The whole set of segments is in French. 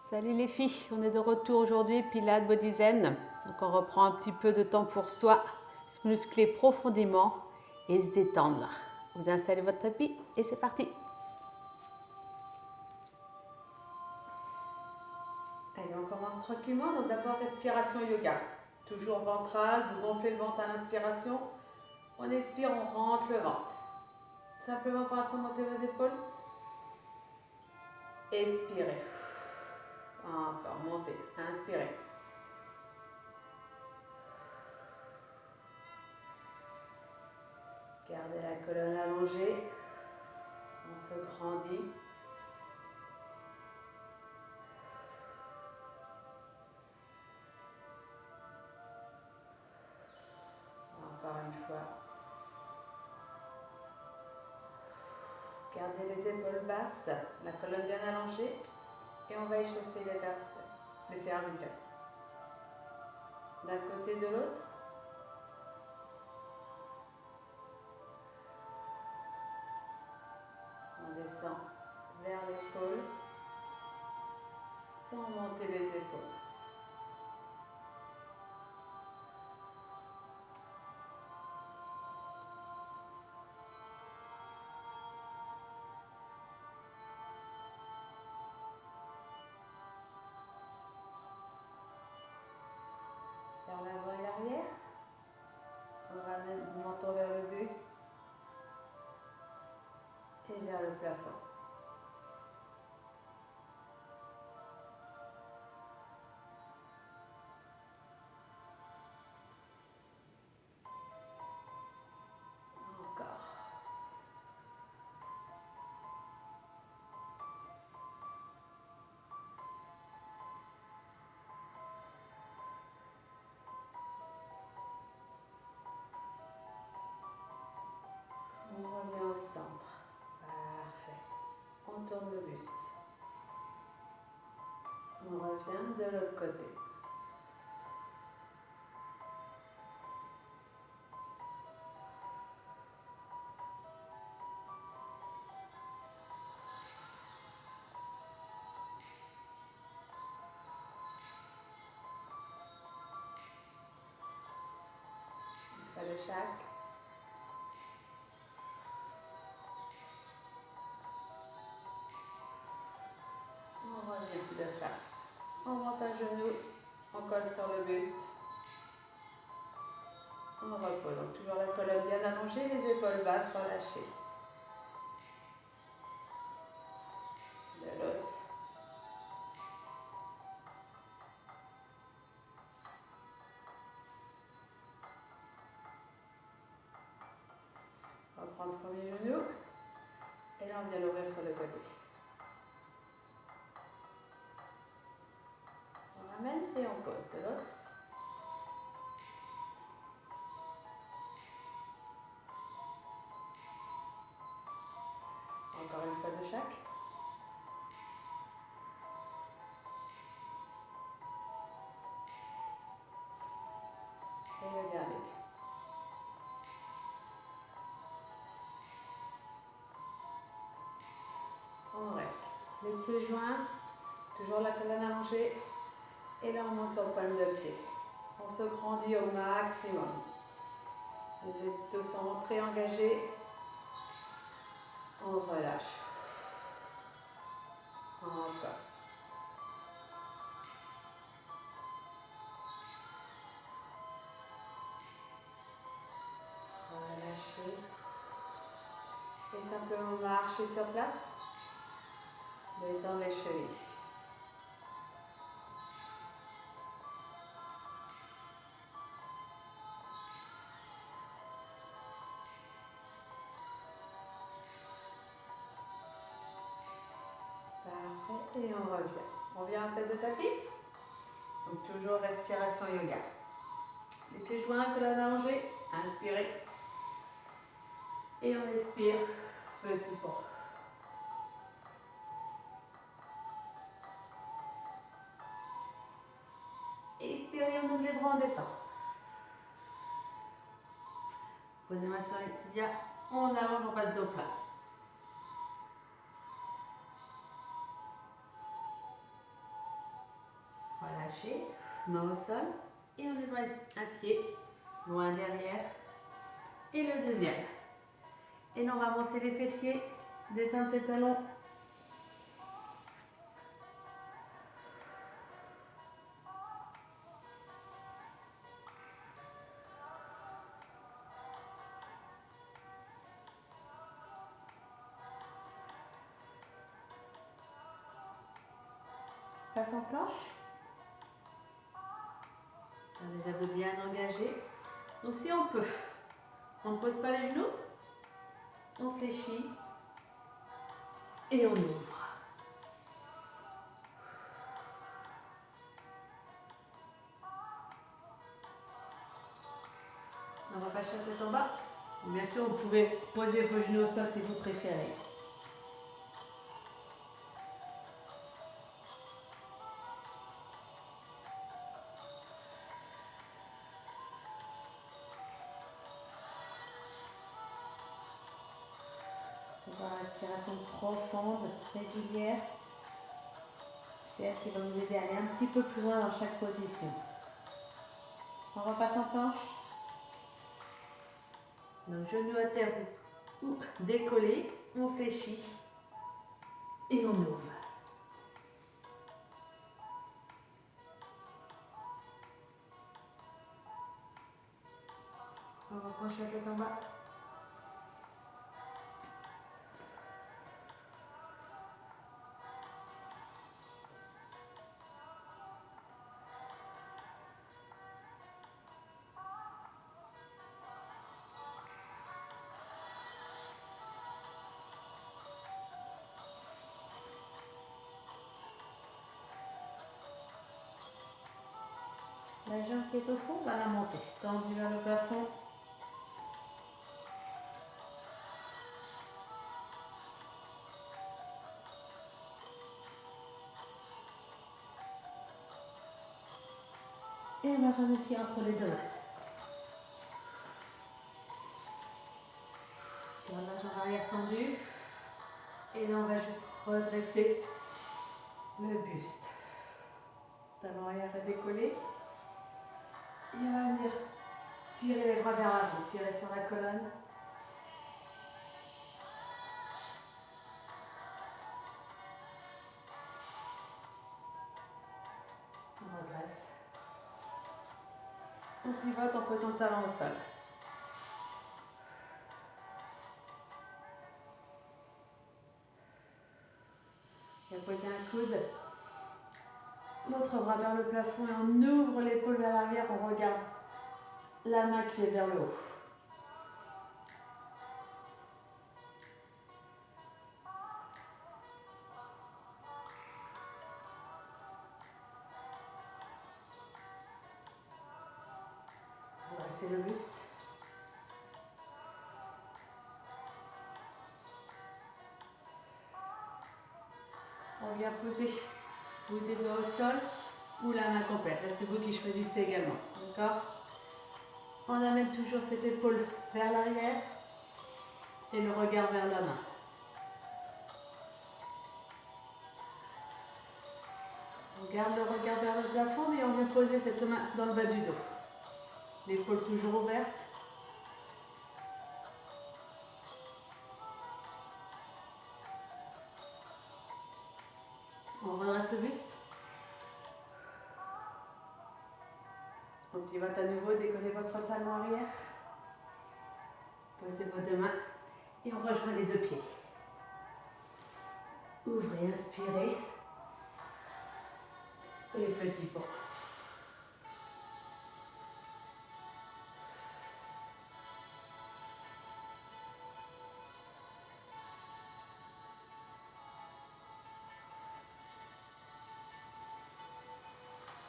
Salut les filles, on est de retour aujourd'hui, Pilates Body Zen. Donc on reprend un petit peu de temps pour soi, se muscler profondément et se détendre. Vous installez votre tapis et c'est parti. Allez, on commence tranquillement. Donc d'abord respiration yoga. Toujours ventrale, vous gonflez le ventre à l'inspiration. On expire, on rentre le ventre. Simplement pour l'instant, montez vos épaules. Expirez. Encore, montez. Inspirez. Gardez la colonne allongée. On se grandit. Encore une fois. Gardez les épaules basses, la colonne bien allongée et on va échauffer les cervicales. D'un côté de l'autre. On descend vers l'épaule sans monter les épaules. Vers l'avant et l'arrière. On ramène le menton vers le buste et vers le plafond. Encore. On revient au centre. Parfait. On tourne le buste. On revient de l'autre côté. Pas de chaque. On revient de face. On monte un genou, on colle sur le buste. On repose. Donc toujours la colonne bien allongée, les épaules basses relâchées. De l'autre. On reprend le premier genou. Et là on vient l'ouvrir sur le côté. On ramène et on pose de l'autre. Encore une fois de chaque. Et le dernier. On reste. Les pieds joints, toujours la colonne allongée. Et là on monte sur le point de pied. On se grandit au maximum. Les abdos sont très engagés. On relâche. Encore. Relâchez. Et simplement marcher sur place. Détendre les chevilles. Parfait. Et on revient. On revient en tête de tapis. Donc toujours respiration yoga. Les pieds joints, colonne allongée. Inspirez. Et on expire. Petit pont. Expirez, on ouvre les bras, on descend. Posez main sur les tibias. On allonge, on passe dos plat. relâcher, main au sol, et on lève un pied, loin derrière, et le deuxième. Et là, on va monter les fessiers, descendre ses talons. Passe en planche. On a les abdos bien engagés. Donc si on peut, on ne pose pas les genoux, on fléchit et on ouvre. On va pas chercher la tête en bas. Bien sûr, vous pouvez poser vos genoux au sol si vous préférez. La respiration profonde, régulière, c'est elle qui va vous aider à aller un petit peu plus loin dans chaque position. On repasse en planche. Donc genoux à terre ou décollés, on fléchit et on ouvre. On repenche la tête en bas. La jambe qui est au fond, on va la monter. Tendue vers le plafond. Et on va faire les pieds entre les deux mains. Garde la jambe arrière tendue. Et là, on va juste redresser le buste. Talon arrière est décollé. Et on va venir tirer les bras vers l'avant, tirer sur la colonne. On redresse. On pivote en posant le talon au sol. Et poser un coude, l'autre bras vers le plafond et on ouvre l'épaule vers l'arrière, on regarde la main qui est vers le haut. Redressez le buste. On vient poser ou des doigts au sol ou la main complète. Là, c'est vous qui choisissez également. D'accord? On amène toujours cette épaule vers l'arrière et le regard vers la main. On garde le regard vers le plafond et on vient poser cette main dans le bas du dos. L'épaule toujours ouverte. On redresse le buste. On pivote à nouveau, décollez votre talon arrière. Posez vos deux mains et on rejoint les deux pieds. Ouvrez, inspirez. Et petit pont.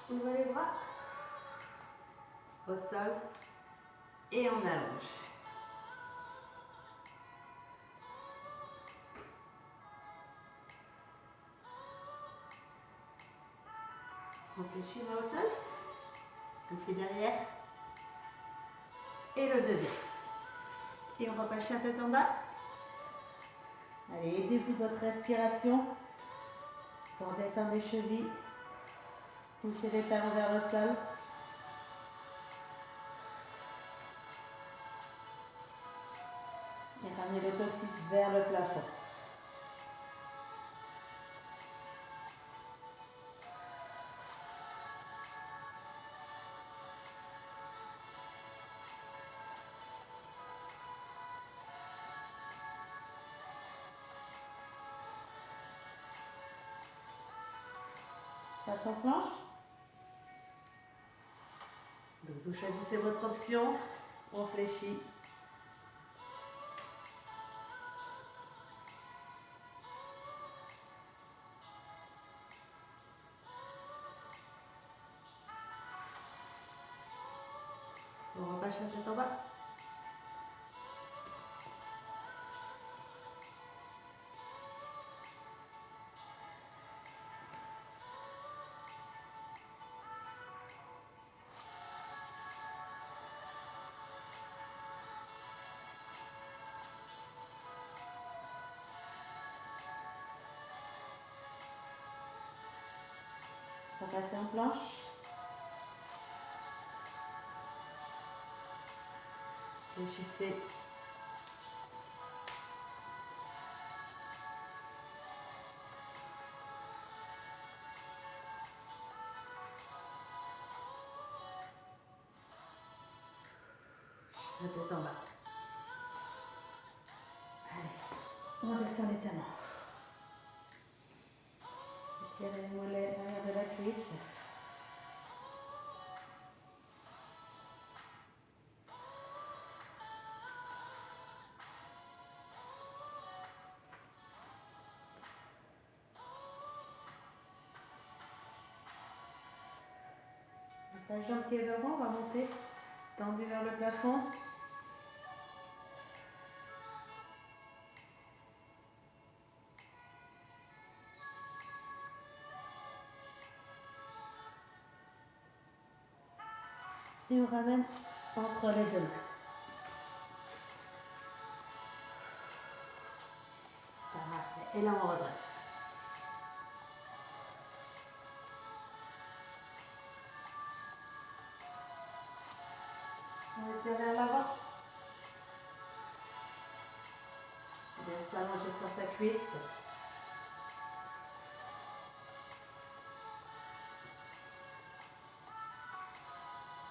Ouvrez les bras. Au sol. Et on allonge. On fléchit main au sol. Un pied derrière. Et le deuxième. Et on repasse la tête en bas. Allez, aidez-vous de votre respiration pour détendre les chevilles. Poussez les talons vers le sol. Et ramenez le coccyx vers le plafond. Passe en planche. Donc vous choisissez votre option. On fléchit. On repâche la tête en bas. Repasser en planche. Fléchissez. La tête en bas. Allez, on descend les talons. Étirez les mollets, l'arrière de la cuisse. La jambe qui est devant va monter, tendue vers le plafond. Et on ramène entre les deux mains. Parfait. Et là on redresse. On étire vers l'avant. Bien s'allonger sur sa cuisse.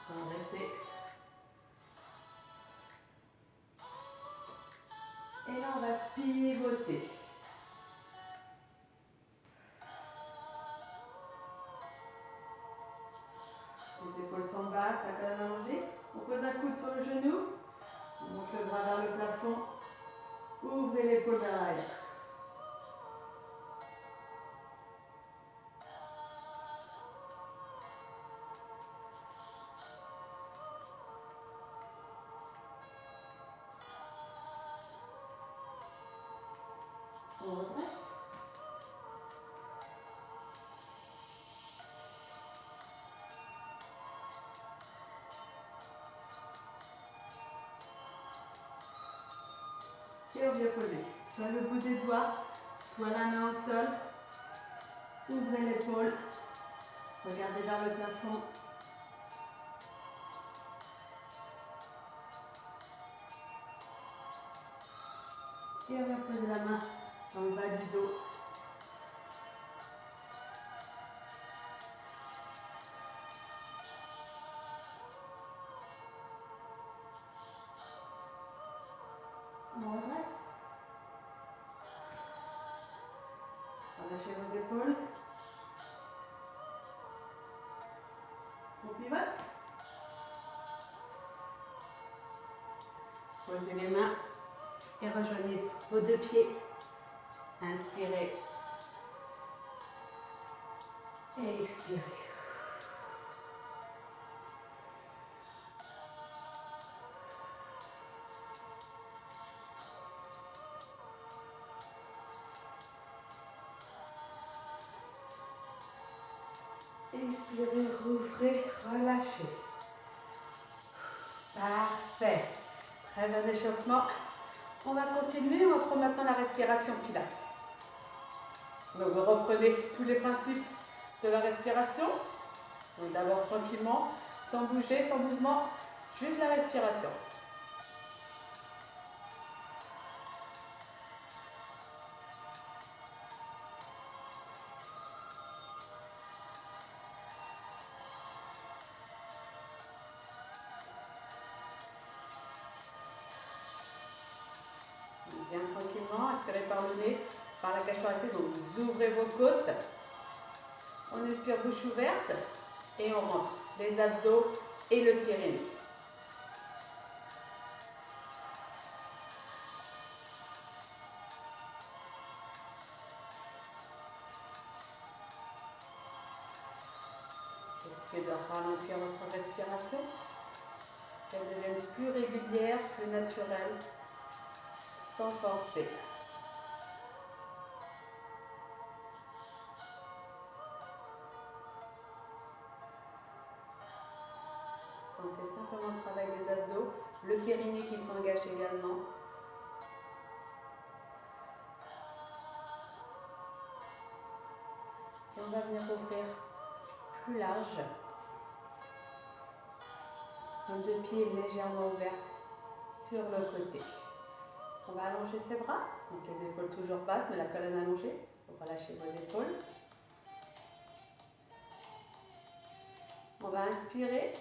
Redresser. Et là on va pivoter. Les épaules sont basses, la colonne allongée. On pose un coude sur le genou. On monte le bras vers le plafond. Ouvrez l'épaule vers l'arrière. On redresse. Et on vient poser soit le bout des doigts, soit la main au sol. Ouvrez l'épaule. Regardez vers le plafond. Et on vient poser la main dans le bas du dos. On redresse. Relâchez vos épaules. On pivote. Posez les mains et rejoignez vos deux pieds. Inspirez. Et expirez. Expirez, rouvrez, relâchez. Parfait. Très bon échauffement. On va continuer, on va prendre maintenant la respiration Pilates. Donc vous reprenez tous les principes de la respiration. Donc d'abord tranquillement, sans bouger, sans mouvement, juste la respiration. Bien tranquillement, inspirez par le nez, par la cage thoracique, donc vous ouvrez vos côtes. On expire bouche ouverte et on rentre les abdos et le périnée. Essayez de ralentir votre respiration, qu'elle devienne plus régulière, plus naturelle, sans forcer. Sentez simplement le travail des abdos, le périnée qui s'engage également. Et on va venir ouvrir plus large. Les deux pieds légèrement ouvertes sur le côté. On va allonger ses bras, donc les épaules toujours basses, mais la colonne allongée. Relâchez vos épaules. On va inspirer.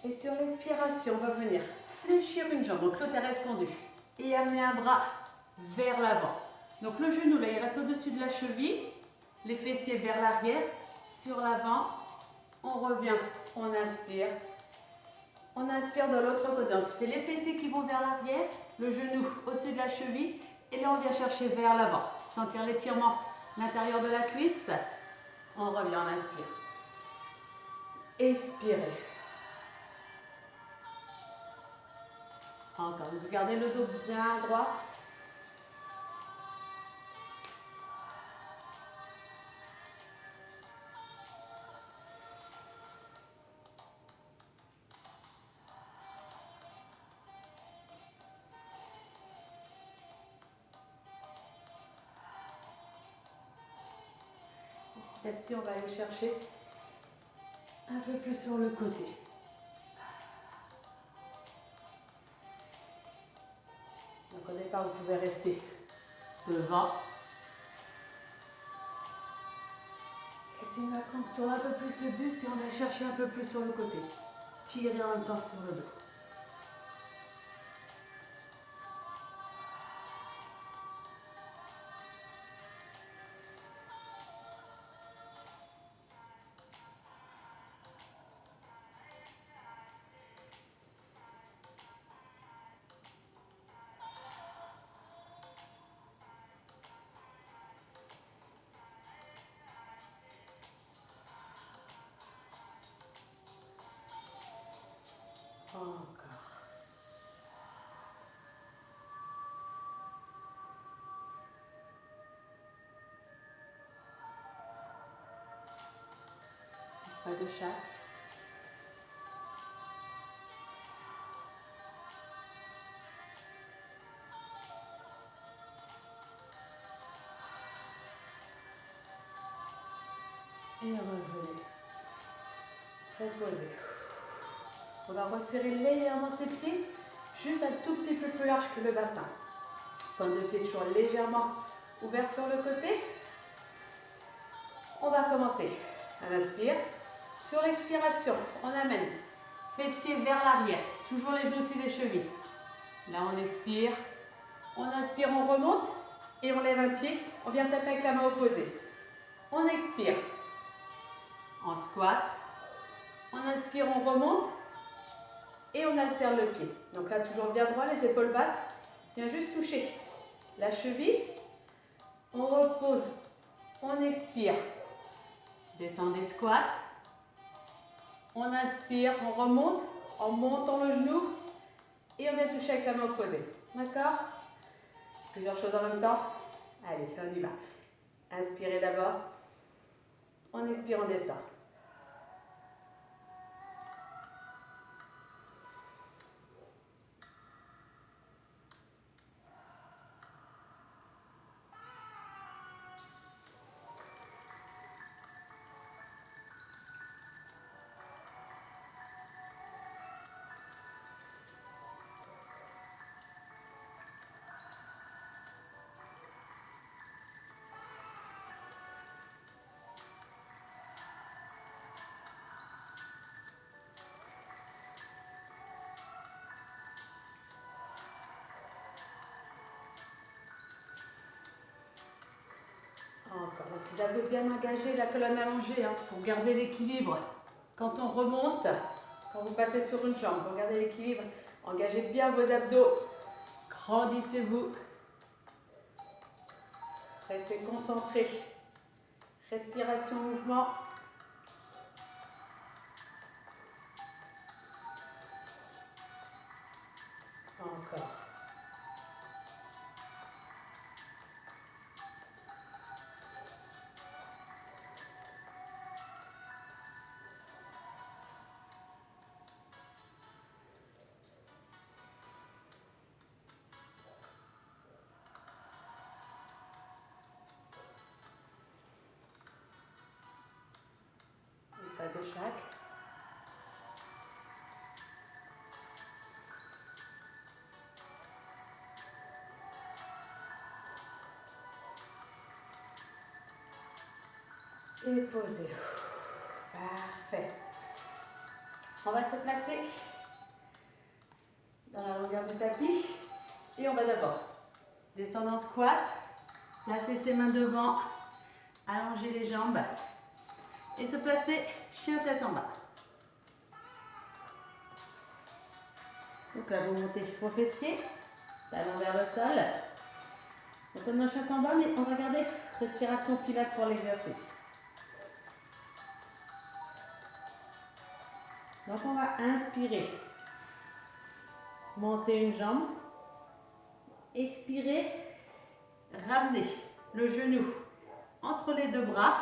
Et sur l'expiration, on va venir fléchir une jambe, donc l'autre reste tendu. Et amener un bras vers l'avant. Donc le genou, là, il reste au-dessus de la cheville. Les fessiers vers l'arrière, sur l'avant. On revient, on inspire. On inspire de l'autre côté. Donc c'est les fessiers qui vont vers l'arrière, le genou au-dessus de la cheville. Et là, on vient chercher vers l'avant. Sentir l'étirement à l'intérieur de la cuisse. On revient, on inspire. Expirez. Encore, vous gardez le dos bien droit. Petit à petit, on va aller chercher un peu plus sur le côté. Donc au départ, vous pouvez rester devant. Essayez de tourner un peu plus le buste et on va chercher un peu plus sur le côté. Tirez en même temps sur le dos. Encore. Pas de chaque. Et revenez. Reposez. On va resserrer légèrement ses pieds, juste un tout petit peu plus large que le bassin. Pointe de pied toujours légèrement ouverte sur le côté. On va commencer. On inspire. Sur l'expiration, on amène fessiers vers l'arrière. Toujours les genoux au-dessus des chevilles. Là, on expire. On inspire, on remonte. Et on lève un pied. On vient taper avec la main opposée. On expire. On squat. On inspire, on remonte. Et on alterne le pied. Donc là, toujours bien droit, les épaules basses. Viens juste toucher la cheville. On repose. On expire. Descendez, squat. On inspire, on remonte en montant le genou. Et on vient toucher avec la main opposée. D'accord? Plusieurs choses en même temps. Allez, on y va. Inspirez d'abord. On expire, on descend. Les abdos bien engagés, la colonne allongée, hein, pour garder l'équilibre. Quand on remonte, quand vous passez sur une jambe, pour garder l'équilibre, engagez bien vos abdos. Grandissez-vous. Restez concentrés. Respiration, mouvement. Encore. Une fois de chaque. Et posez. Parfait. On va se placer dans la longueur du tapis et on va d'abord descendre en squat, placer ses mains devant, allonger les jambes et se placer chien tête en bas. Donc là, vous montez vos fessiers, talons vers le sol. Donc on est en chien en bas, mais on va garder respiration pilates pour l'exercice. Donc on va inspirer, monter une jambe, expirer, ramener le genou entre les deux bras,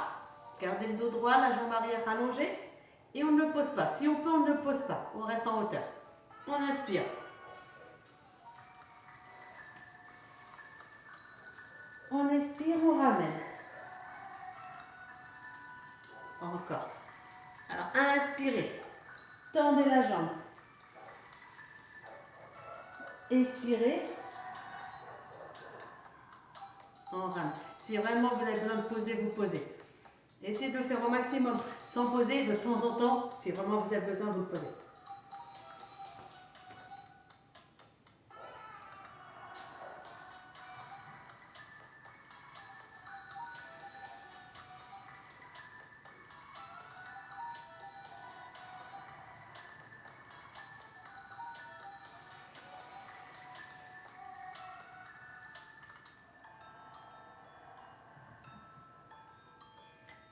gardez le dos droit, la jambe arrière allongée et on ne le pose pas. Si on peut, on ne le pose pas, on reste en hauteur. On inspire. On expire, on ramène. Encore. Alors inspirez, tendez la jambe. Expirez. On ramène. Si vraiment vous avez besoin de poser, vous posez. Essayez de le faire au maximum sans poser de temps en temps. Si vraiment vous avez besoin, vous posez.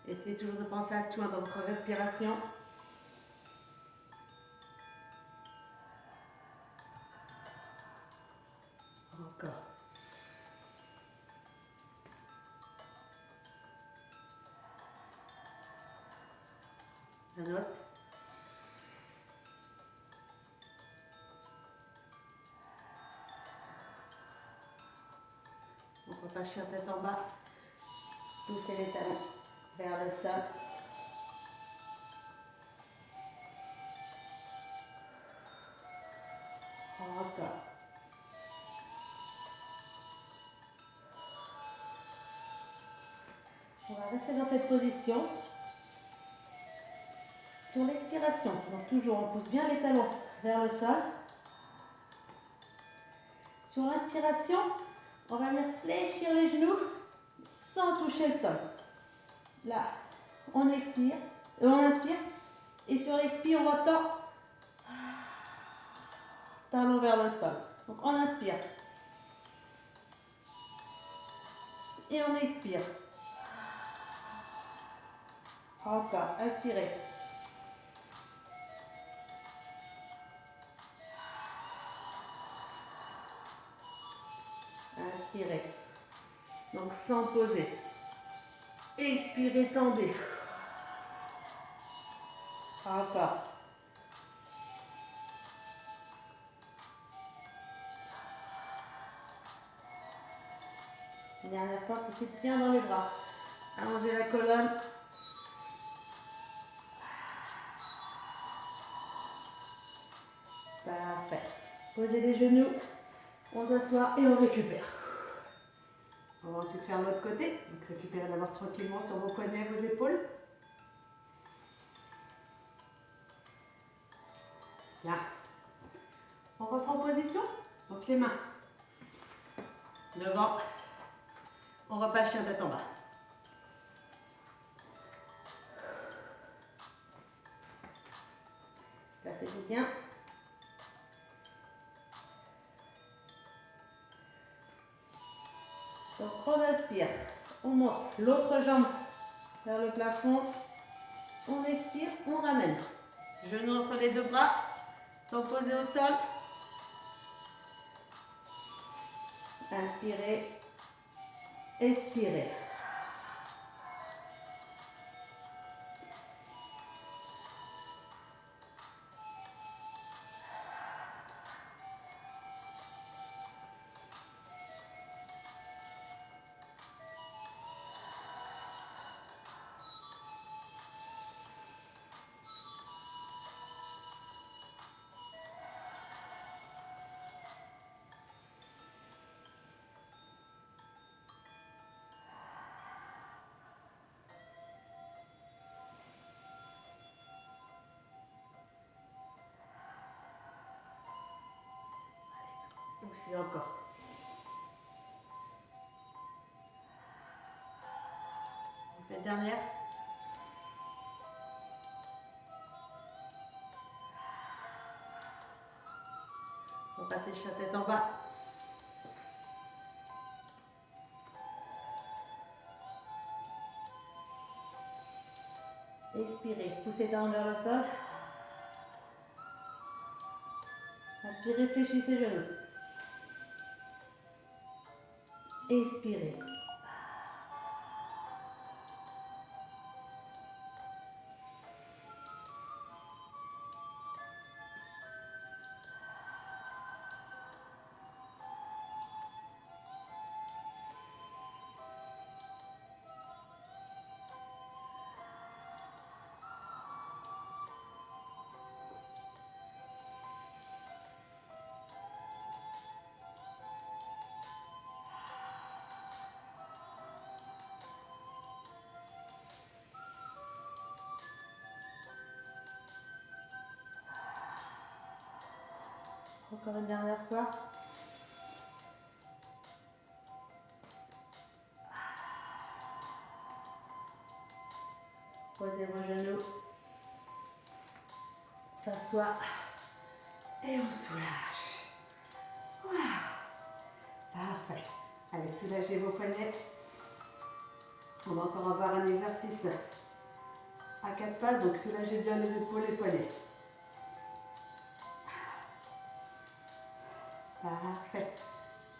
Essayez toujours de penser à tout dans votre respiration. Encore. Un autre. On repasse chien tête en bas. Poussez les talons vers le sol. Encore. On va rester dans cette position. Sur l'expiration, donc toujours on pousse bien les talons vers le sol. Sur l'inspiration, on va venir fléchir les genoux sans toucher le sol. Là, on expire, on inspire. Et sur l'expire, on retend talons vers le sol. Donc on inspire. Et on expire. Encore, inspirez. Inspirez. Donc sans poser. Expirez, tendez. Encore. Dernière fois, poussez bien dans les bras. Allongez la colonne. Parfait. Posez les genoux. On s'assoit et on récupère. On va ensuite faire l'autre côté. Donc récupérez d'abord tranquillement sur vos poignets, vos épaules. Là. On reprend position. Donc les mains devant. On repasse chien tête en bas. Placez-vous bien. Donc on inspire, on monte l'autre jambe vers le plafond, on expire, on ramène. Genou entre les deux bras, sans poser au sol. Inspirez, expirez. Aussi encore. La dernière. On va passer la tête en bas. Expirez, poussez down vers le sol. Inspirez, fléchissez les genoux. Expirez. Encore une dernière fois. Posez vos genoux. S'assoit. Et on soulage. Wow. Parfait. Allez, soulagez vos poignets. On va encore avoir un exercice à quatre pattes, donc soulagez bien les épaules et les poignets. Parfait.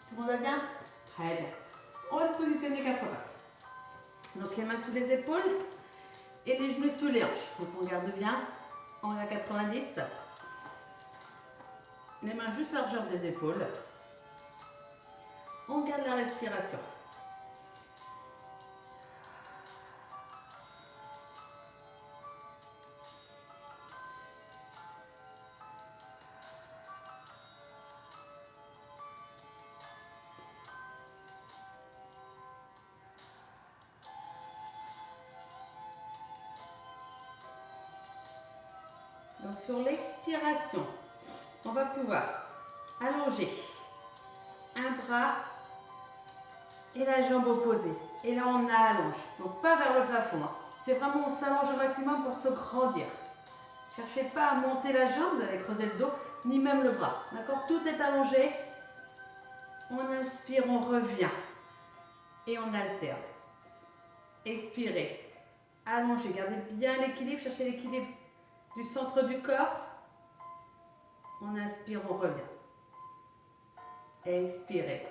Tout le monde va bien? Très bien. On va se positionner quatre pattes. Donc les mains sous les épaules et les genoux sous les hanches. Donc on garde bien. On est à 90. Les mains juste largeur des épaules. On garde la respiration. Donc sur l'expiration, on va pouvoir allonger un bras et la jambe opposée. Et là on allonge, donc pas vers le plafond. C'est vraiment on s'allonge au maximum pour se grandir. Cherchez pas à monter la jambe, vous allez creuser le dos, ni même le bras. D'accord? Tout est allongé. On inspire, on revient. Et on alterne. Expirez. Allongez, gardez bien l'équilibre, cherchez l'équilibre du centre du corps. On inspire, on revient. Expirez.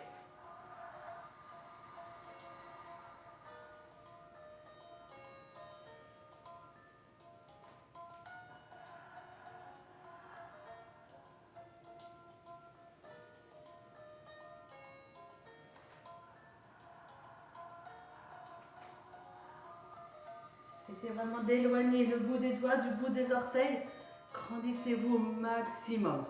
Essayez vraiment d'éloigner le bout des doigts du bout des orteils. Grandissez-vous au maximum.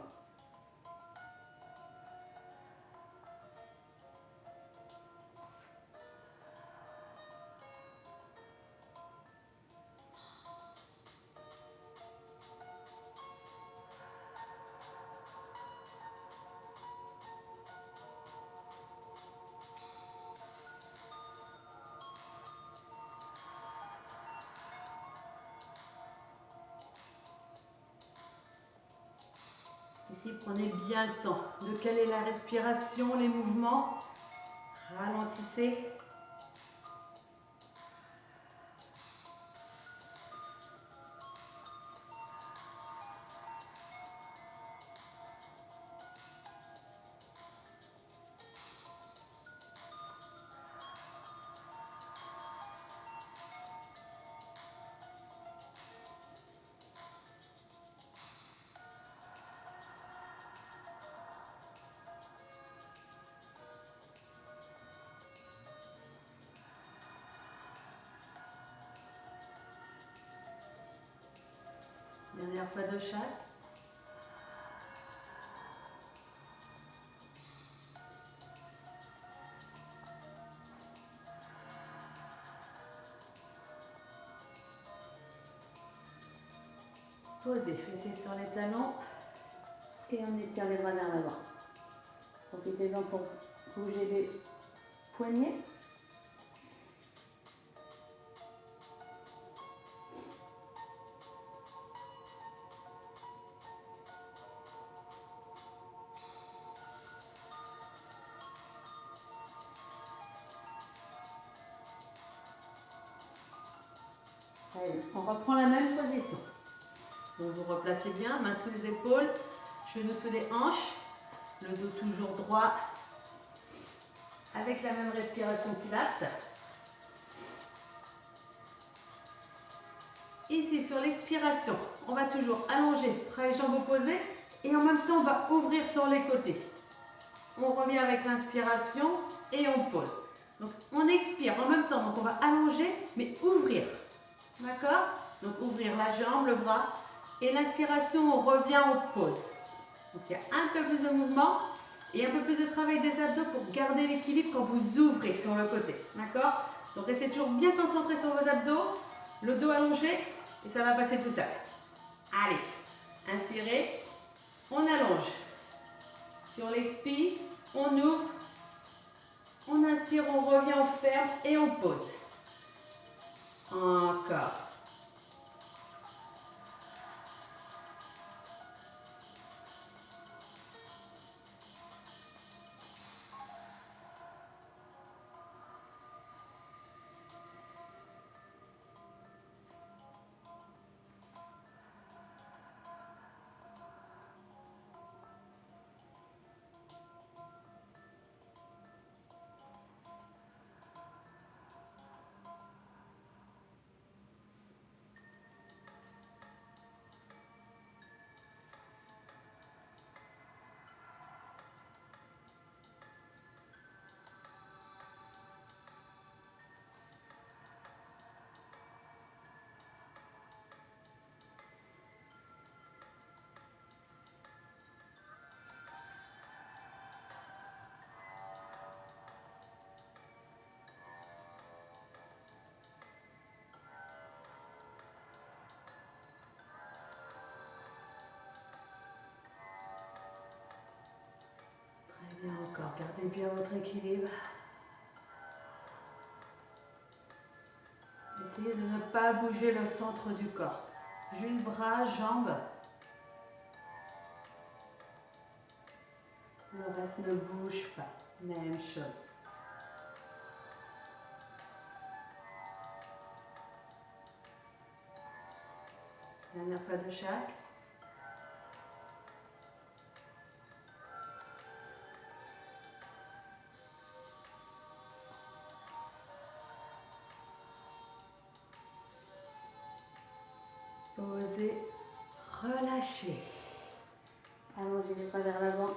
Ici, prenez bien le temps de caler la respiration, les mouvements. Ralentissez. Dernière fois de chaque. Posez, fessez sur les talons et on étire les bras vers l'avant. Profitez-en pour bouger les poignets. Allez, on reprend la même position. Donc vous replacez bien, mains sous les épaules, genoux sous les hanches, le dos toujours droit, avec la même respiration pilates. Ici, sur l'expiration, on va toujours allonger, bras et jambes opposés, et en même temps, on va ouvrir sur les côtés. On revient avec l'inspiration et on pose. Donc, on expire en même temps, donc on va allonger, mais ouvrir. D'accord? Donc, ouvrir la jambe, le bras, et l'inspiration, on revient, on pose. Donc, il y a un peu plus de mouvement et un peu plus de travail des abdos pour garder l'équilibre quand vous ouvrez sur le côté. D'accord? Donc, restez toujours bien concentré sur vos abdos, le dos allongé, et ça va passer tout seul. Allez, inspirez, on allonge. Sur l'expire, on ouvre, on inspire, on revient, on ferme et on pose. Encore. Bien encore, gardez bien votre équilibre. Essayez de ne pas bouger le centre du corps. Juste bras, jambes. Le reste ne bouge pas. Même chose. Dernière fois de chaque. Posez, relâchez. Allongez les bras vers l'avant.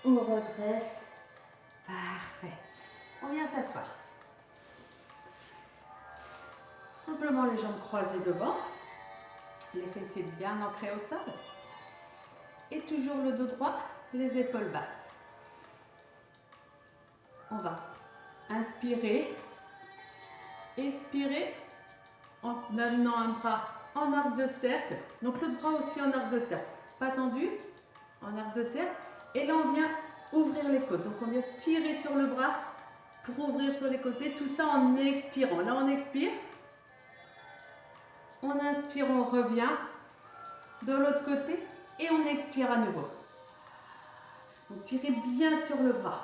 On redresse. Parfait. On vient s'asseoir. Simplement les jambes croisées devant. Les fessiers bien ancrés au sol. Et toujours le dos droit, les épaules basses. On va inspirer, expirer en amenant un bras en arc de cercle. Donc l'autre bras aussi en arc de cercle. Pas tendu, en arc de cercle. Et là on vient ouvrir les côtes. Donc on vient tirer sur le bras pour ouvrir sur les côtés. Tout ça en expirant. Là on expire. On inspire, on revient de l'autre côté et on expire à nouveau. Donc tirez bien sur le bras.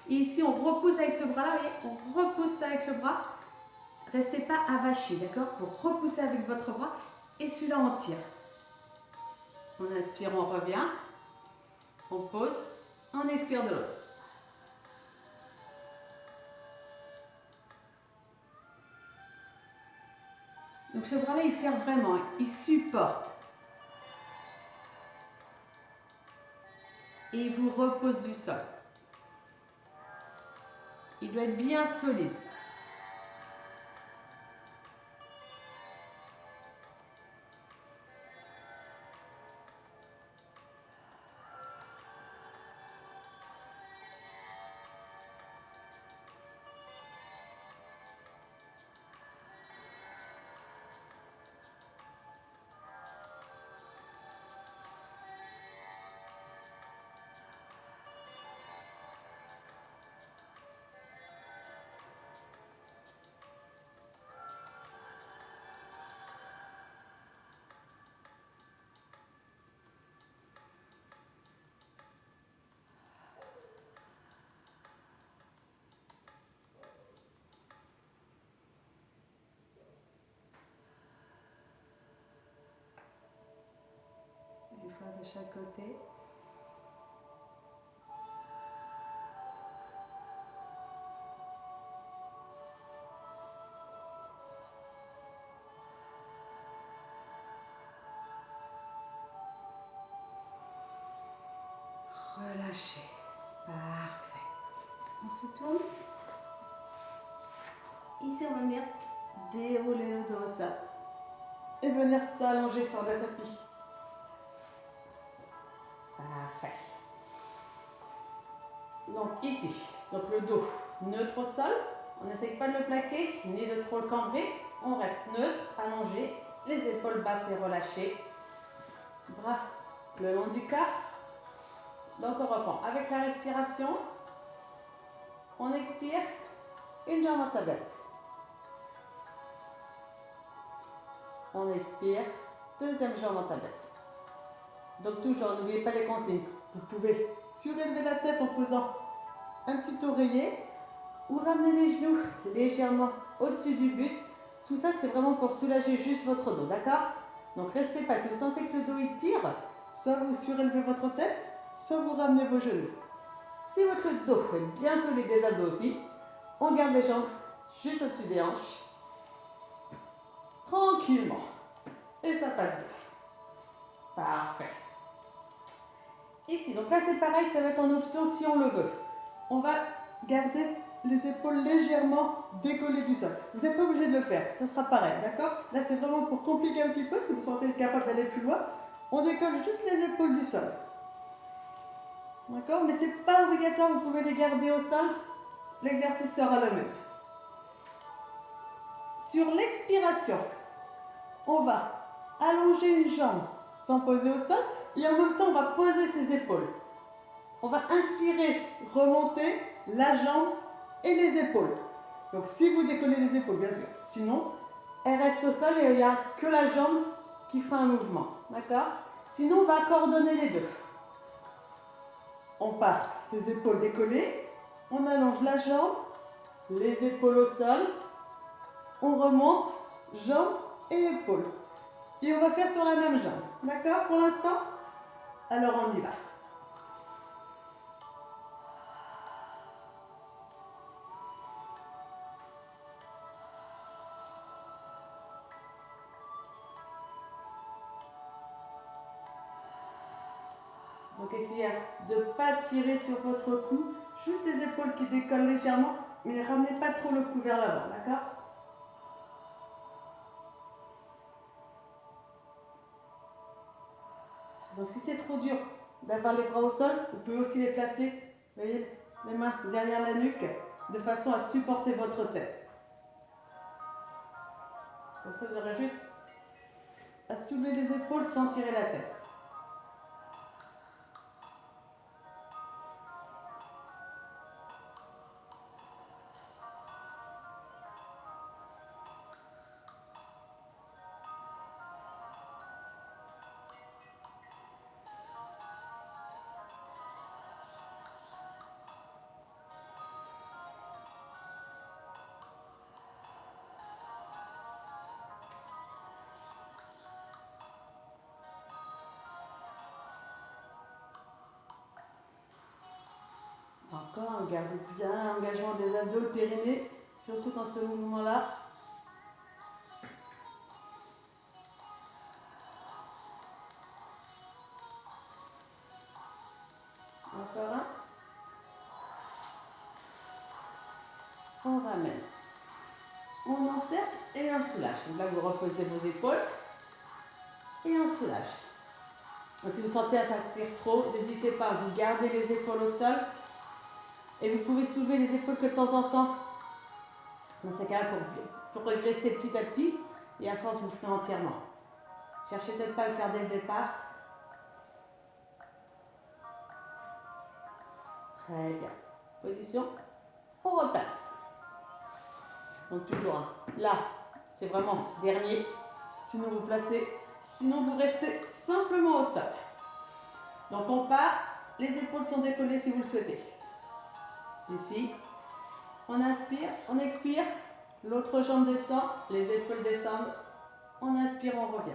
Et ici on repousse avec ce bras-là, on repousse avec le bras. Restez pas avachi, d'accord? Vous repoussez avec votre bras et celui-là on tire. On inspire, on revient. On pose, on expire de l'autre. Donc ce bras-là, il sert vraiment, il supporte. Et il vous repose du sol. Il doit être bien solide. Une fois de chaque côté. Relâchez. Parfait. On se tourne. Ici, on va venir dérouler le dos au sol et venir s'allonger sur le tapis. Parfait. Donc ici, donc le dos neutre au sol. On n'essaye pas de le plaquer ni de trop le cambrer. On reste neutre, allongé, les épaules basses et relâchées. Bras le long du corps. Donc on reprend avec la respiration. On expire, une jambe en tablette. On expire, deuxième jambe en tablette. Donc toujours, n'oubliez pas les consignes. Vous pouvez surélever la tête en posant un petit oreiller ou ramener les genoux légèrement au-dessus du buste. Tout ça, c'est vraiment pour soulager juste votre dos, d'accord? Donc restez pas. Si vous sentez que le dos il tire, soit vous surélevez votre tête, soit vous ramenez vos genoux. Si votre dos est bien solide, les abdos aussi, on garde les jambes juste au-dessus des hanches. Tranquillement. Et ça passe bien. Parfait. Ici, donc là c'est pareil, ça va être en option si on le veut. On va garder les épaules légèrement décollées du sol. Vous n'êtes pas obligé de le faire, ça sera pareil, d'accord? Là c'est vraiment pour compliquer un petit peu, si vous sentez capable d'aller plus loin, on décolle juste les épaules du sol. D'accord? Mais ce n'est pas obligatoire, vous pouvez les garder au sol, l'exercice sera le même. Sur l'expiration, on va allonger une jambe sans poser au sol et en même temps on va poser ses épaules. On va inspirer, remonter la jambe et les épaules. Donc si vous décollez les épaules, bien sûr. Sinon, elles restent au sol et il n'y a que la jambe qui fera un mouvement. D'accord? Sinon, on va coordonner les deux. On part les épaules décollées, on allonge la jambe, les épaules au sol, on remonte, jambe et épaules. Et on va faire sur la même jambe. D'accord pour l'instant? Alors on y va. Donc essayez de ne pas tirer sur votre cou, juste les épaules qui décollent légèrement, mais ne ramenez pas trop le cou vers l'avant, d'accord? Donc si c'est trop dur d'avoir les bras au sol, vous pouvez aussi les placer, vous voyez, les mains derrière la nuque, de façon à supporter votre tête. Comme ça, vous aurez juste à soulever les épaules sans tirer la tête. Encore, gardez bien l'engagement des abdos, le périnée, surtout dans ce mouvement-là. Encore un. On ramène. On enserre et on soulage. Donc là, vous reposez vos épaules et on soulage. Donc si vous sentez que ça tire trop, n'hésitez pas, vous gardez les épaules au sol et vous pouvez soulever les épaules que de temps en temps. Dans ce cas-là, pour régresser petit à petit et à force, vous le ferez entièrement. Cherchez peut-être pas à le faire dès le départ. Très bien. Position, on repasse. Donc toujours là, c'est vraiment dernier. Sinon vous placez, sinon vous restez simplement au sol. Donc on part, les épaules sont décollées si vous le souhaitez. Ici, on inspire, on expire, l'autre jambe descend, les épaules descendent, on inspire, on revient.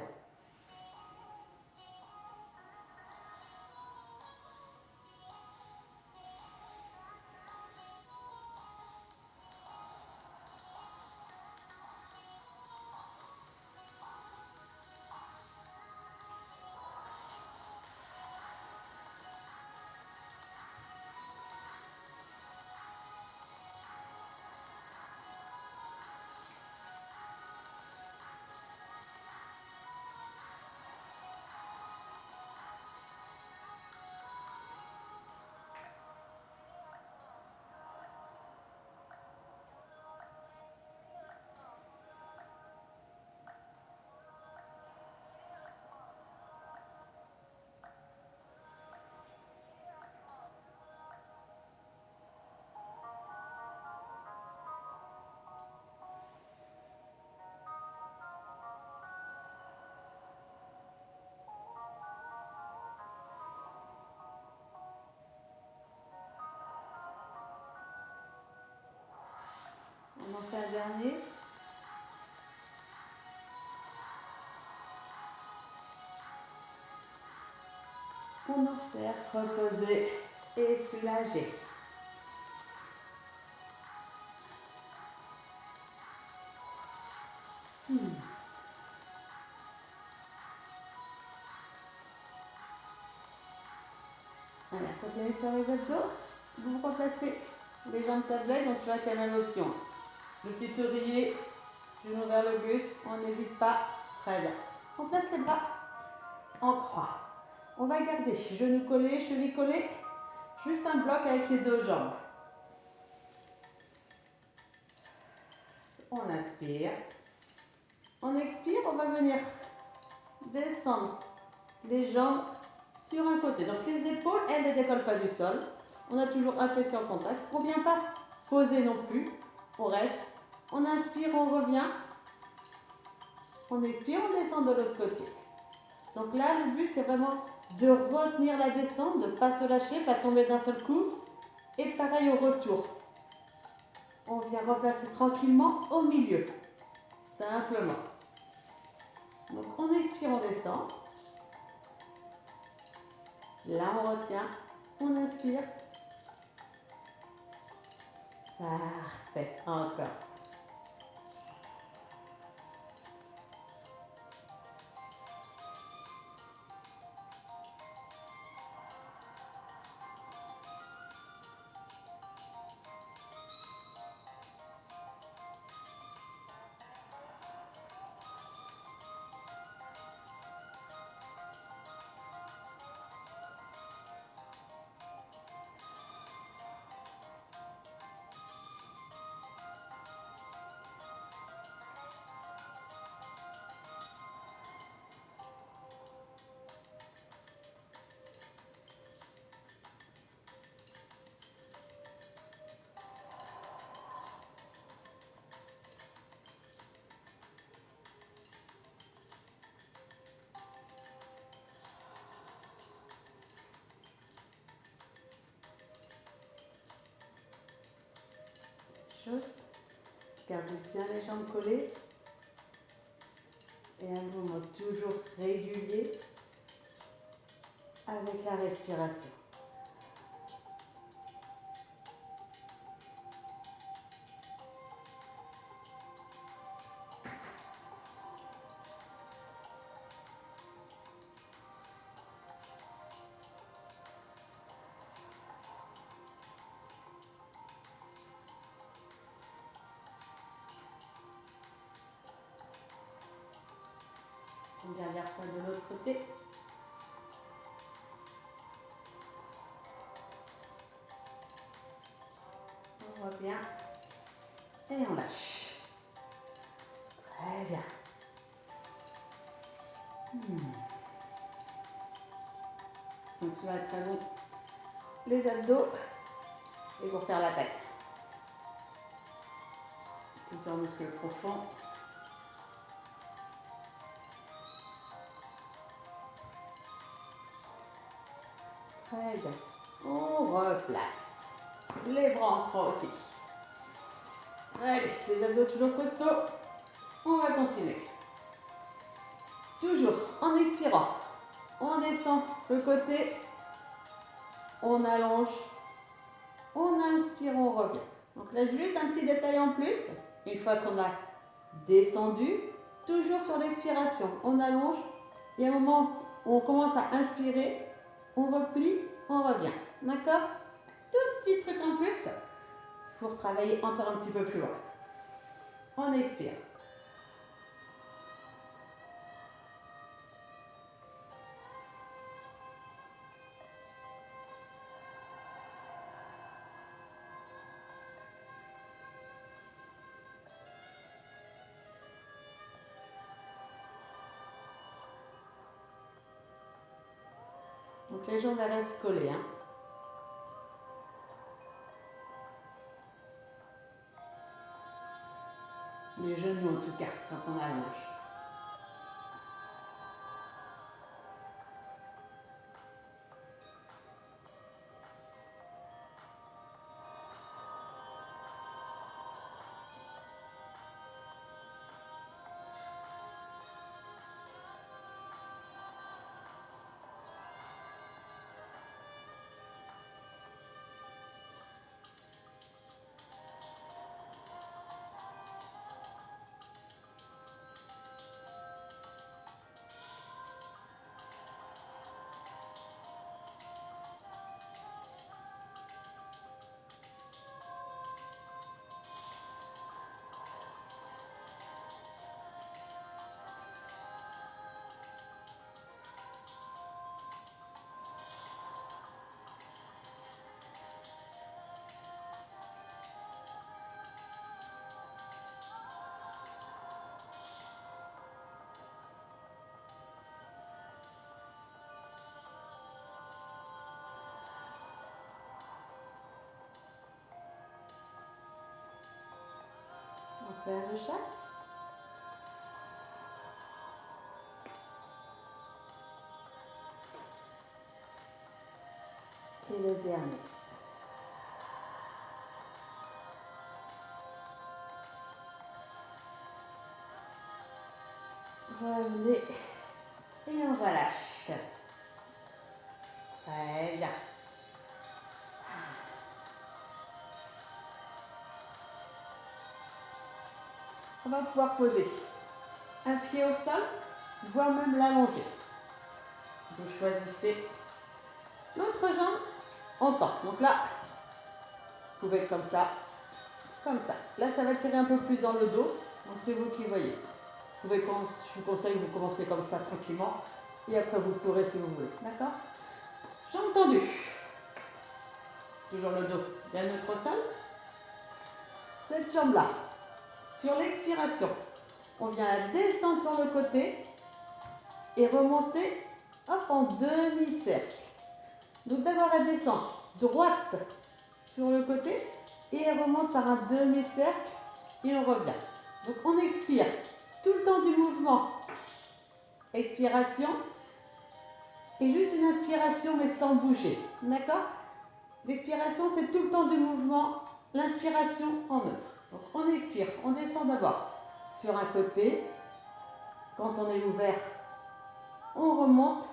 On en fait un dernier. On enserre, reposer et soulager. Allez, continuez sur les abdos. Vous replacez les jambes tablées, donc toujours avec la même option. Le petit oreiller, genou vers le buste, on n'hésite pas. Très bien. On place les bras en croix. On va garder genoux collés, chevilles collées. Juste un bloc avec les deux jambes. On inspire. On expire, on va venir descendre les jambes sur un côté. Donc les épaules, elles ne décollent pas du sol. On a toujours un fessier en contact. On ne vient pas poser non plus. On reste. On inspire, on revient. On expire, on descend de l'autre côté. Donc là, le but, c'est vraiment de retenir la descente, de ne pas se lâcher, pas tomber d'un seul coup. Et pareil au retour. On vient replacer tranquillement au milieu. Simplement. Donc on expire, on descend. Là, on retient. On inspire. Parfait. Encore. Gardez bien les jambes collées et un mouvement toujours régulier avec la respiration. Dernière fois de l'autre côté. On voit bien. Et on lâche. Très bien. Donc ça va être très bon. Les abdos. Et pour faire la taille. Plutôt en muscle profond. Très bien. On replace. Les bras en croix aussi. Allez, les abdos toujours costauds. On va continuer. Toujours en expirant. On descend le côté. On allonge. On inspire, on revient. Donc là, juste un petit détail en plus. Une fois qu'on a descendu, toujours sur l'expiration, on allonge. Il y a un moment où on commence à inspirer. On replie, on revient. D'accord? Tout petit truc en plus pour travailler encore un petit peu plus loin. On expire. Donc les jambes restent collées. Hein. Les genoux en tout cas, quand on allonge. On fait un de chaque. Et le dernier. Revenez. Et on relâche. Très bien. On va pouvoir poser un pied au sol, voire même l'allonger. Vous choisissez l'autre jambe en temps. Donc là, vous pouvez être comme ça, comme ça. Là, ça va tirer un peu plus dans le dos, donc c'est vous qui voyez. Je vous conseille de vous commencer comme ça tranquillement, et après vous pourrez si vous voulez. D'accord? Jambes tendues. Toujours le dos bien neutre au sol. Cette jambe-là, sur l'expiration, on vient la descendre sur le côté et remonter hop, en demi-cercle. Donc d'abord elle descend droite sur le côté et elle remonte par un demi-cercle et on revient. Donc on expire tout le temps du mouvement. Expiration et juste une inspiration mais sans bouger. D'accord? L'expiration c'est tout le temps du mouvement, l'inspiration en neutre. Donc on expire, on descend d'abord sur un côté. Quand on est ouvert, on remonte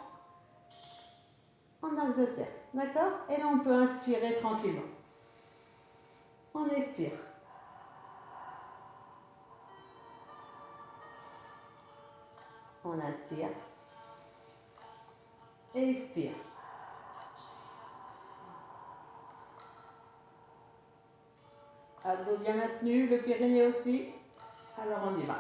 en arc de cercle. D'accord? Et là, on peut inspirer tranquillement. On expire. On inspire. Expire. Abdos bien maintenus, le périnée aussi. Alors, on y va.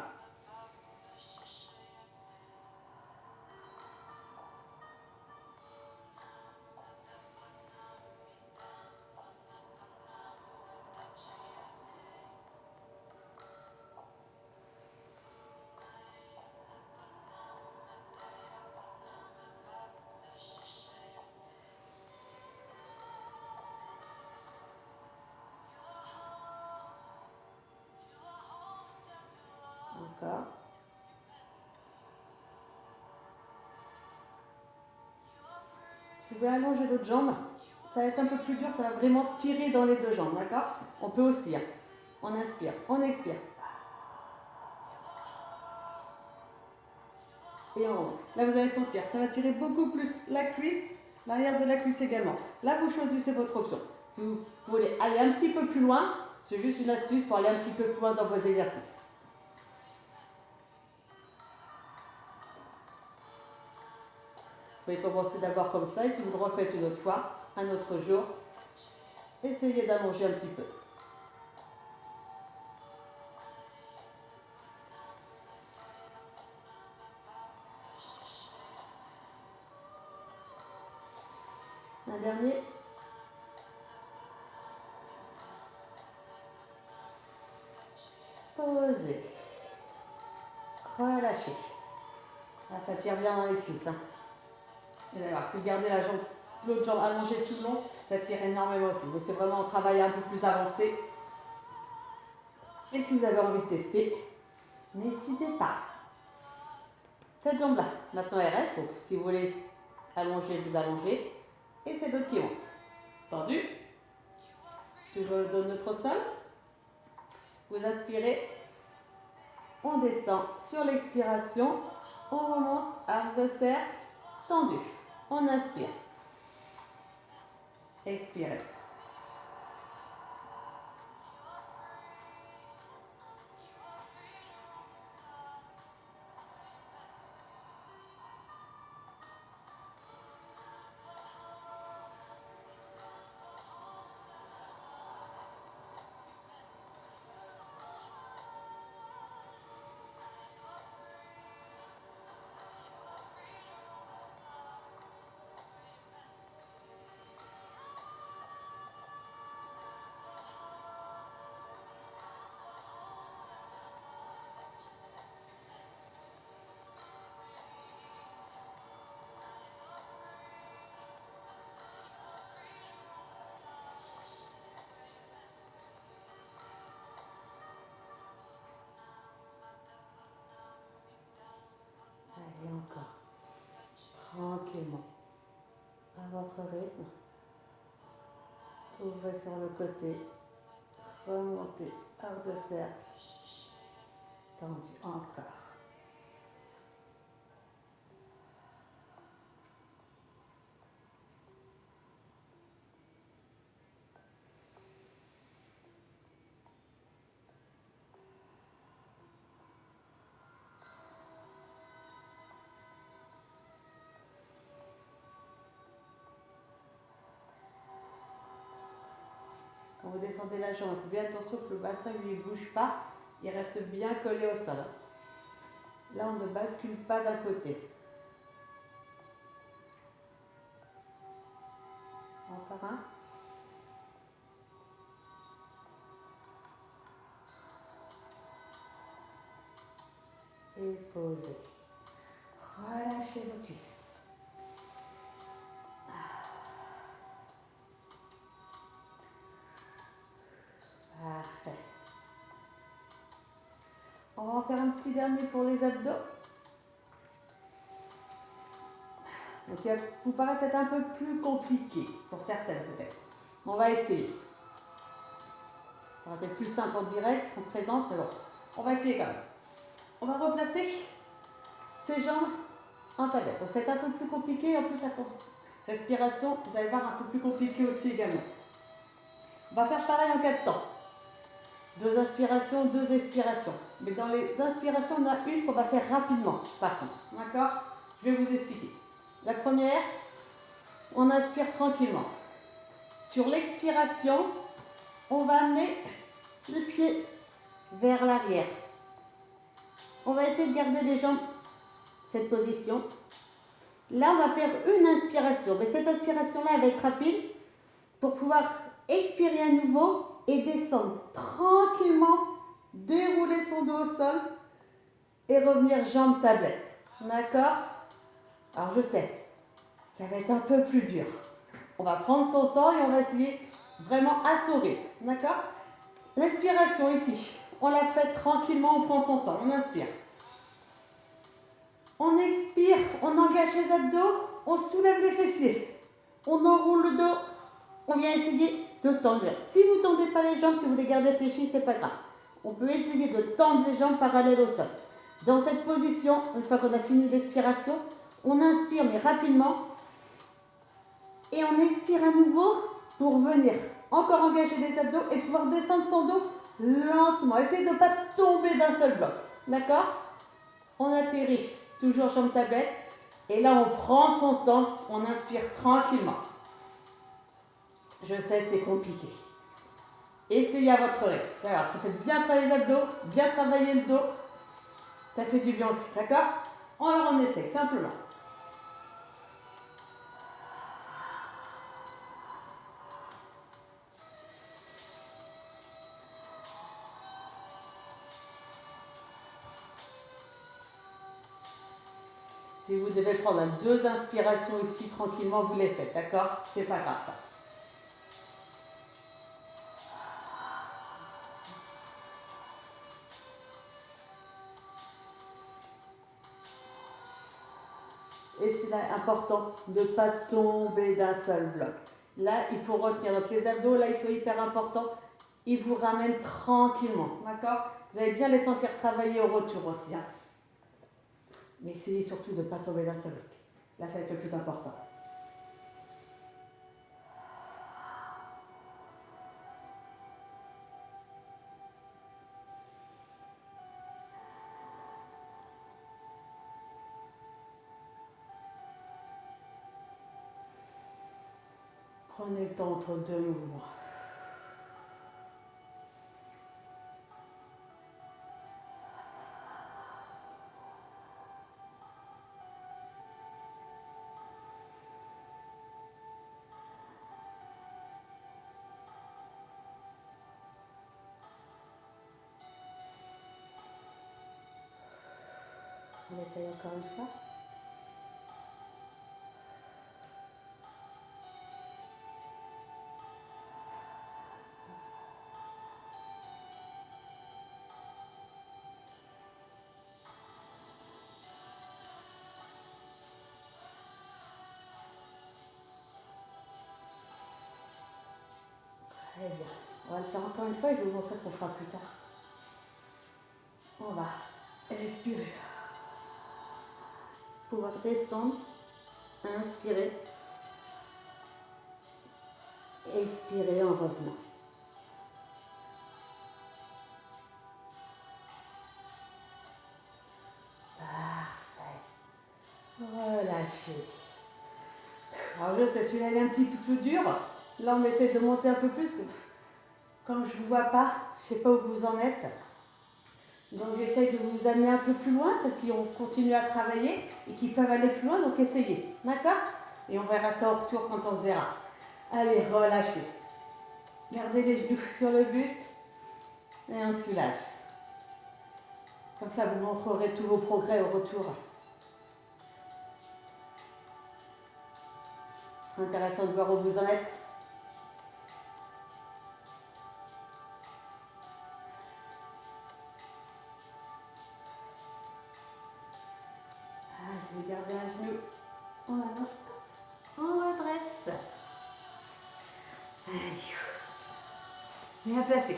encore. Si vous voulez allonger l'autre jambe, ça va être un peu plus dur, ça va vraiment tirer dans les deux jambes, d'accord? On peut aussi, hein. On inspire, on expire. Et on remonte. Là, vous allez sentir, ça va tirer beaucoup plus la cuisse, l'arrière de la cuisse également. Là, vous choisissez votre option. Si vous voulez aller un petit peu plus loin, c'est juste une astuce pour aller un petit peu plus loin dans vos exercices. Vous pouvez commencer d'abord comme ça, et si vous le refaites une autre fois, un autre jour, essayez d'allonger un petit peu. Un dernier. Posez. Relâchez. Là, ça tire bien dans les cuisses. Hein. Et d'ailleurs, si vous gardez la jambe, l'autre jambe allongée tout le long, ça tire énormément aussi. Donc c'est vraiment un travail un peu plus avancé. Et si vous avez envie de tester, n'hésitez pas. Cette jambe-là, maintenant elle reste. Donc si vous voulez allonger, vous allongez. Et c'est l'autre qui monte. Tendu. Toujours le dos neutre au sol. Vous inspirez. On descend sur l'expiration. On remonte, arc de cercle, tendu. On inspire. Expirez. Allez, encore. Tranquillement. À votre rythme. Ouvrez sur le côté. Remontez. Arc de cercle. Tendu. Encore. Quand vous descendez la jambe, faites bien attention que le bassin lui ne bouge pas, il reste bien collé au sol. Là, on ne bascule pas d'un côté. Encore un. Et posez. Relâchez vos cuisses. Parfait. On va en faire un petit dernier pour les abdos. Donc il va vous paraître peut-être un peu plus compliqué pour certaines peut-être. On va essayer. Ça va être plus simple en direct, en présence, mais bon, on va essayer quand même. On va replacer ses jambes en tablette. Donc c'est un peu plus compliqué, en plus la respiration, vous allez voir, un peu plus compliqué aussi également. On va faire pareil en 4 temps. 2 inspirations, 2 expirations. Mais dans les inspirations, on a une qu'on va faire rapidement, par contre. D'accord? Je vais vous expliquer. La première, on inspire tranquillement. Sur l'expiration, on va amener le pied vers l'arrière. On va essayer de garder les jambes, cette position. Là, on va faire une inspiration. Mais cette inspiration-là, elle va être rapide pour pouvoir expirer à nouveau et descendre tranquillement, dérouler son dos au sol et revenir jambes tablette. D'accord? Alors je sais, ça va être un peu plus dur. On va prendre son temps et on va essayer vraiment à son rythme. D'accord? L'inspiration ici, on la fait tranquillement, on prend son temps, on inspire. On expire, on engage les abdos, on soulève les fessiers. On enroule le dos, on vient essayer de tendre. Si vous ne tendez pas les jambes, si vous les gardez fléchies, ce n'est pas grave. On peut essayer de tendre les jambes parallèles au sol. Dans cette position, une fois qu'on a fini l'expiration, on inspire mais rapidement et on expire à nouveau pour venir encore engager les abdos et pouvoir descendre son dos lentement. Essayez de ne pas tomber d'un seul bloc. D'accord? On atterrit, toujours jambe tablette. Et là, on prend son temps, on inspire tranquillement. Je sais, c'est compliqué. Essayez à votre rythme. Alors, ça fait bien travailler les abdos, bien travailler le dos. Ça fait du bien aussi, d'accord? Alors, on essaie simplement. Si vous devez prendre 2 inspirations ici tranquillement, vous les faites, d'accord? C'est pas grave ça. Et c'est là important de ne pas tomber d'un seul bloc. Là, il faut retenir. Donc les abdos, là, ils sont hyper importants. Ils vous ramènent tranquillement, d'accord? Vous allez bien les sentir travailler au retour aussi. Hein. Mais essayez surtout de ne pas tomber d'un seul bloc. Là, ça va être le plus important. Prenez le temps entre 2 mouvements. On essaye encore une fois. Très bien. On va le faire encore une fois et je vais vous montrer ce qu'on fera plus tard. On va expirer. Pouvoir descendre, inspirer, expirer en revenant. Parfait. Relâchez. Alors je sais, celui-là il est un petit peu plus dur. Là on essaie de monter un peu plus. Comme je ne vous vois pas, je ne sais pas où vous en êtes. Donc j'essaye de vous amener un peu plus loin, ceux qui ont continué à travailler et qui peuvent aller plus loin, donc essayez. D'accord? Et on verra ça au retour quand on se verra. Allez, relâchez. Gardez les genoux sur le buste et on soulage. Comme ça, vous montrerez tous vos progrès au retour. Ce sera intéressant de voir où vous en êtes. Allez, gardez un genou en avant. On redresse. Allez. Bien placé.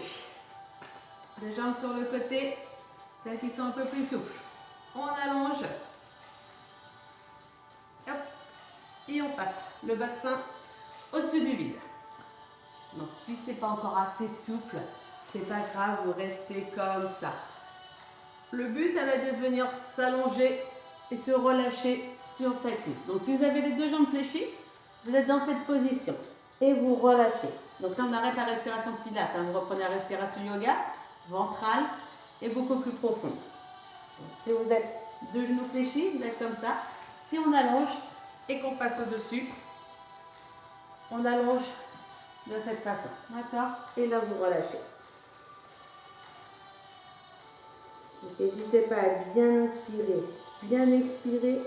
Les jambes sur le côté, celles qui sont un peu plus souples. On allonge. Hop. Et on passe le bas de sein au-dessus du vide. Donc si ce n'est pas encore assez souple, c'est pas grave, vous restez comme ça. Le but, ça va être de venir s'allonger et se relâcher sur sa cuisse. Donc si vous avez les 2 jambes fléchies, vous êtes dans cette position et vous relâchez. Donc là, on arrête la respiration pilates. Hein. Vous reprenez la respiration yoga, ventrale et beaucoup plus profonde. Donc, si vous êtes 2 genoux fléchis, vous êtes comme ça. Si on allonge et qu'on passe au-dessus, on allonge de cette façon. D'accord? Et là, vous relâchez. N'hésitez pas à bien inspirer, bien expirer.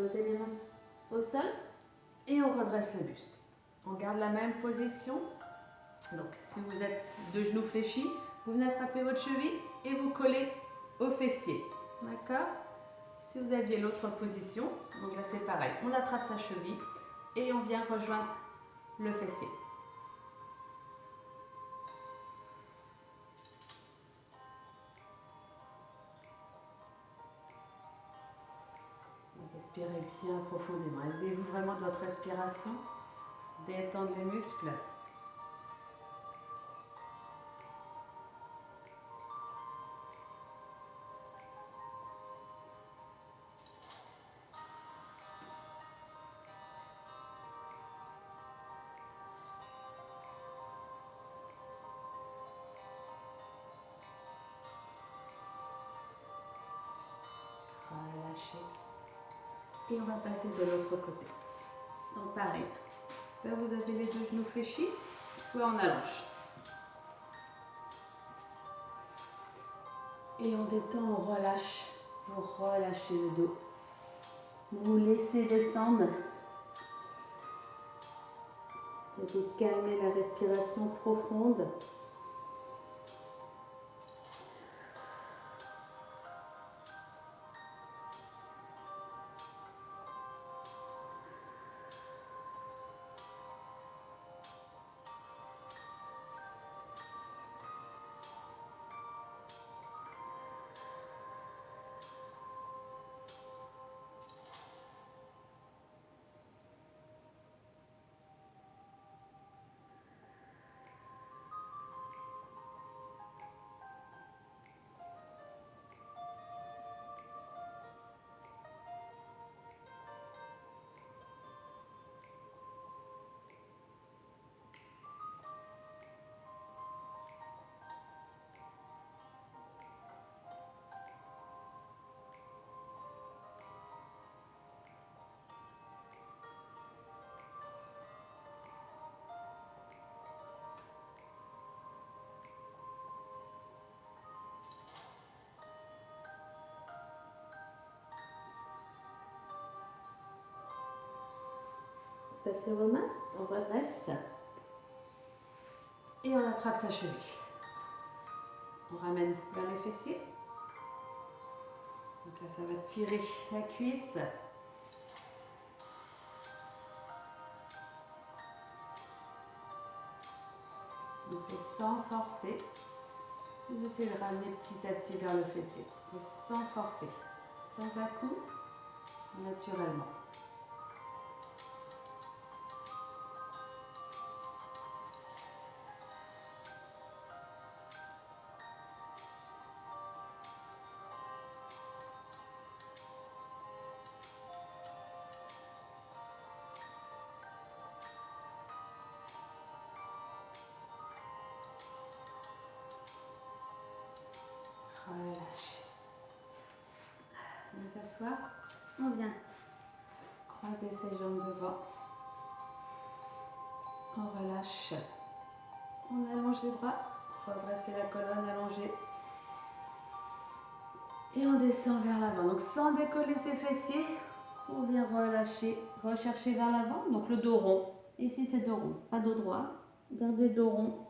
Posez les mains au sol et on redresse le buste. On garde la même position. Donc, si vous êtes de genoux fléchis, vous venez attraper votre cheville et vous collez au fessier. D'accord? Si vous aviez l'autre position, donc là c'est pareil, on attrape sa cheville et on vient rejoindre le fessier. Respirez bien profondément. Aidez-vous vraiment de votre respiration. Détendre les muscles. Relâchez. Et on va passer de l'autre côté. Donc pareil, soit vous avez les deux genoux fléchis, soit on allonge. Et on détend, on relâche. Vous relâchez le dos. Vous laissez descendre. Et vous calmez la respiration profonde. Passez vos mains, on redresse. Et on attrape sa cheville. On ramène vers les fessiers. Donc là, ça va tirer la cuisse. Donc c'est sans forcer. Vous essayez de ramener petit à petit vers le fessier. Mais sans forcer. Sans à-coup, naturellement. Relâchez. On va s'asseoir. On vient croiser ses jambes devant. On relâche. On allonge les bras. Redresser la colonne allongée. Et on descend vers l'avant. Donc sans décoller ses fessiers, on vient relâcher, rechercher vers l'avant. Donc le dos rond. Ici c'est dos rond, pas dos droit. Gardez le dos rond.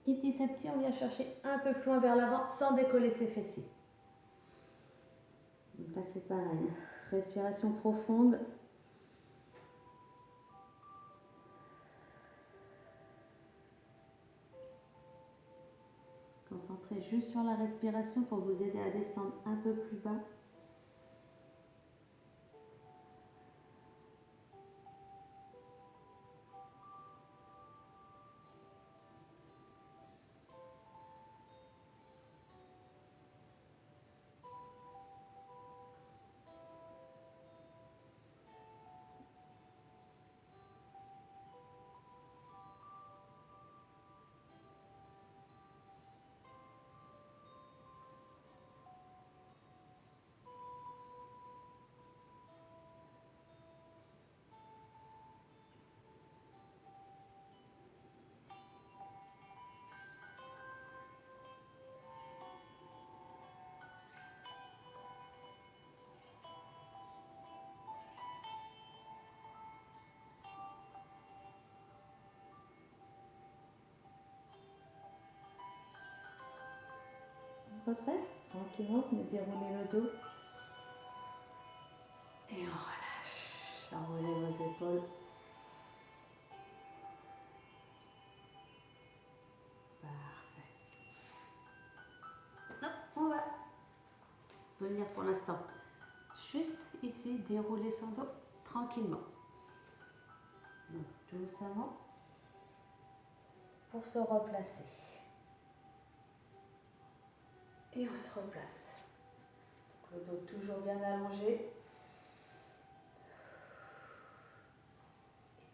Et petit à petit, on vient chercher un peu plus loin vers l'avant sans décoller ses fessiers. Donc là, c'est pareil. Respiration profonde. Concentrez juste sur la respiration pour vous aider à descendre un peu plus bas. redresse tranquillement, venez dérouler le dos. Et on relâche. Enroulez vos épaules. Parfait. Non, on va venir pour l'instant. Juste ici, dérouler son dos tranquillement. Donc doucement pour se replacer. Et on se replace. Donc, le dos toujours bien allongé.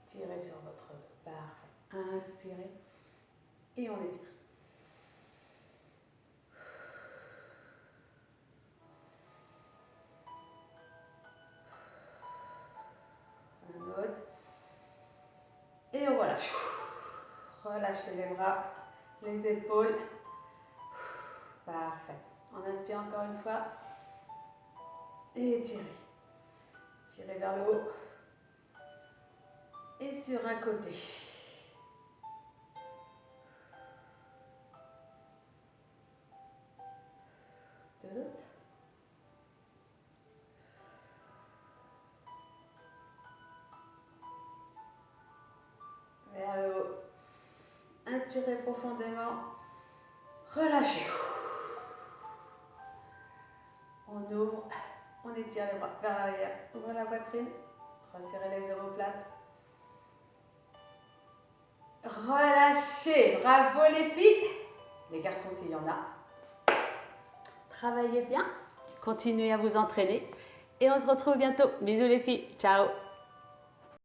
Tirez sur votre dos. Parfait. Inspirez. Et on étire. Un autre. Et on relâche. Relâchez les bras, les épaules. Parfait. On inspire encore une fois. Et étirez. Tirez vers le haut. Et sur un côté. De l'autre. Vers le haut. Inspirez profondément. Relâchez. On ouvre. On étire les bras vers l'arrière. Ouvrez la poitrine. Resserrez les omoplates. Relâchez. Bravo les filles. Les garçons s'il y en a. Travaillez bien. Continuez à vous entraîner. Et on se retrouve bientôt. Bisous les filles. Ciao.